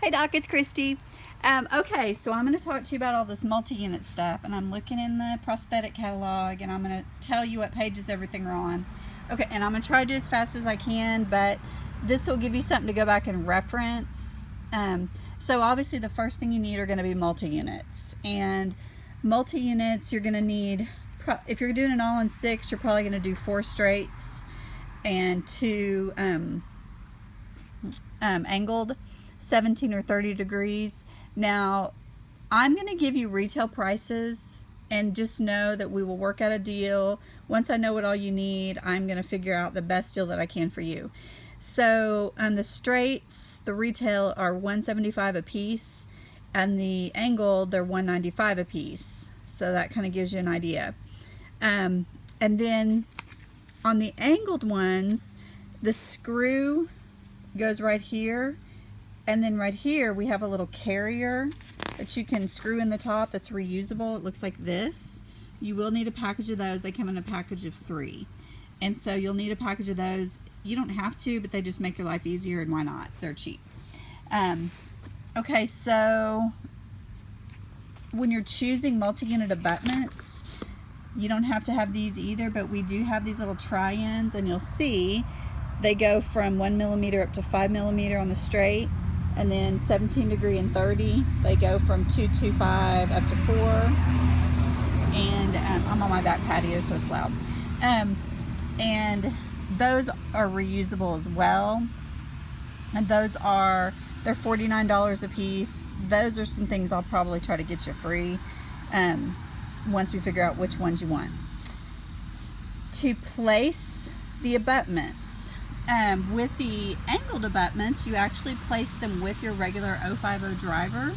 Hey Doc, it's Christy. Okay, so I'm going to talk to you about all this multi-unit stuff, and I'm looking in the prosthetic catalog, and I'm going to tell you what pages everything are on. Okay, and I'm going to try to do as fast as I can, but this will give you something to go back and reference. So obviously the first thing you need are going to be multi-units, and multi-units you're going to need, if you're doing an all-in-6, you're probably going to do 4 straights and 2 angled 17 or 30 degrees. Now I'm going to give you retail prices, and just know that we will work out a deal. Once I know what all you need, I'm going to figure out the best deal that I can for you. So the straights, the retail are $175 a piece, and the angled, they're $195 a piece. So that kind of gives you an idea. And then on the angled ones, the screw goes right here, and then right here we have a little carrier that you can screw in the top that's reusable. It looks like this. You will need a package of those. They come in a package of 3, and so you'll need a package of those. You don't have to, but they just make your life easier, and why not? They're cheap. Okay, so when you're choosing multi-unit abutments, you don't have to have these either, but we do have these little try-ins, and you'll see they go from 1 millimeter up to 5 millimeter on the straight, and then 17 degree and 30, they go from 225 up to 4. And I'm on my back patio, so it's loud. And those are reusable as well, and those are, they're $49 a piece. Those are some things I'll probably try to get you free once we figure out which ones you want. To place the abutments, with the angled abutments, you actually place them with your regular 050 driver,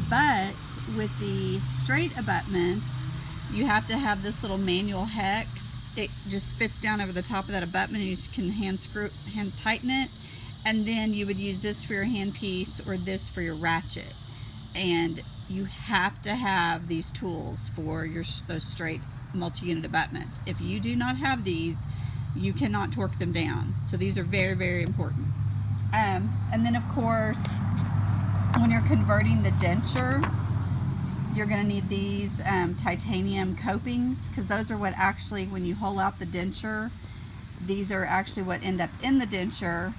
but with the straight abutments, you have to have this little manual hex. It just fits down over the top of that abutment, and you can hand tighten it, and then you would use this for your handpiece or this for your ratchet. And you have to have these tools for those straight multi-unit abutments. If you do not have these, you cannot torque them down. So these are very, very important. And then of course, when you're converting the denture, you're going to need these titanium copings, because those are what actually, when you hole out the denture, these are actually what end up in the denture,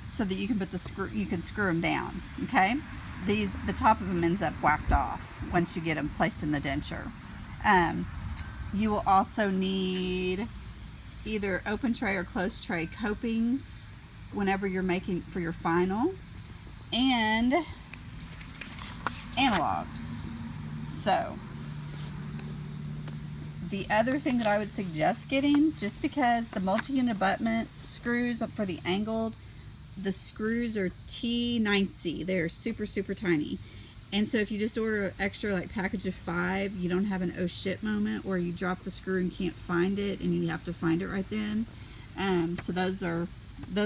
so that you can put the screw, you can screw them down. Okay, the top of them ends up whacked off once you get them placed in the denture. You will also need either open tray or closed tray copings whenever you're making for your final, and analogs. So the other thing that I would suggest getting, just because the multi-unit abutment screws for the angled, the screws are T90. They're super, super tiny. And so if you just order an extra like package of 5, you don't have an oh shit moment where you drop the screw and can't find it, and you have to find it right then. So those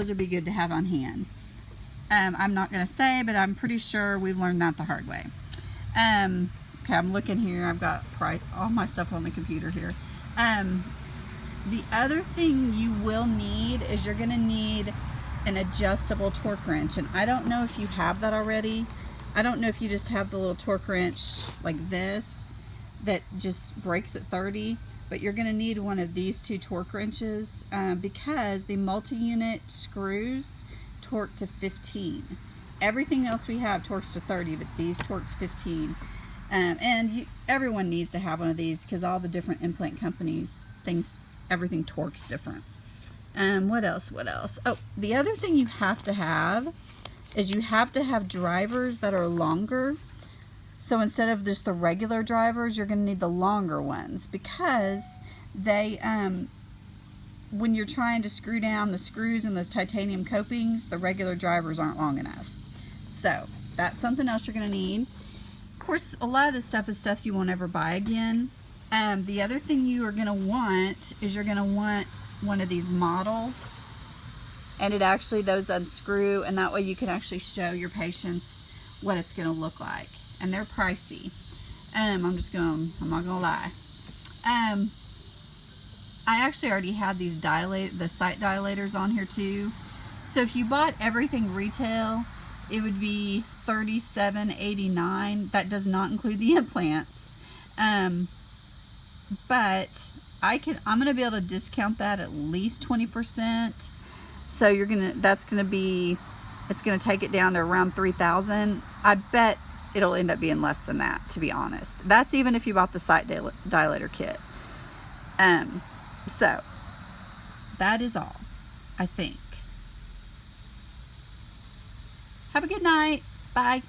would be good to have on hand. I'm not going to say, but I'm pretty sure we've learned that the hard way. Okay, I'm looking here. I've got all my stuff on the computer here. The other thing you will need is you're going to need an adjustable torque wrench, and I don't know if you have that already. I don't know if you just have the little torque wrench like this that just breaks at 30, but you're going to need one of these 2 torque wrenches, because the multi-unit screws torque to 15. Everything else we have torques to 30, but these torques 15. Everyone needs to have one of these, because all the different implant companies, everything torques different. What else? Oh, the other thing you have to have is you have to have drivers that are longer. So instead of just the regular drivers, you're going to need the longer ones, because they, when you're trying to screw down the screws in those titanium copings, the regular drivers aren't long enough. So that's something else you're going to need. Of course, a lot of this stuff is stuff you won't ever buy again. The other thing you are going to want is you're going to want one of these models, and those unscrew, and that way you can actually show your patients what it's going to look like. And they're pricey. I'm not gonna lie. I actually already had these the sight dilators on here too, So if you bought everything retail, it would be $37.89. That does not include the implants. But I'm gonna be able to discount that at least 20%. So it's gonna take it down to around 3,000. I bet it'll end up being less than that, to be honest. That's even if you bought the site dilator kit. So that is all, I think. Have a good night. Bye.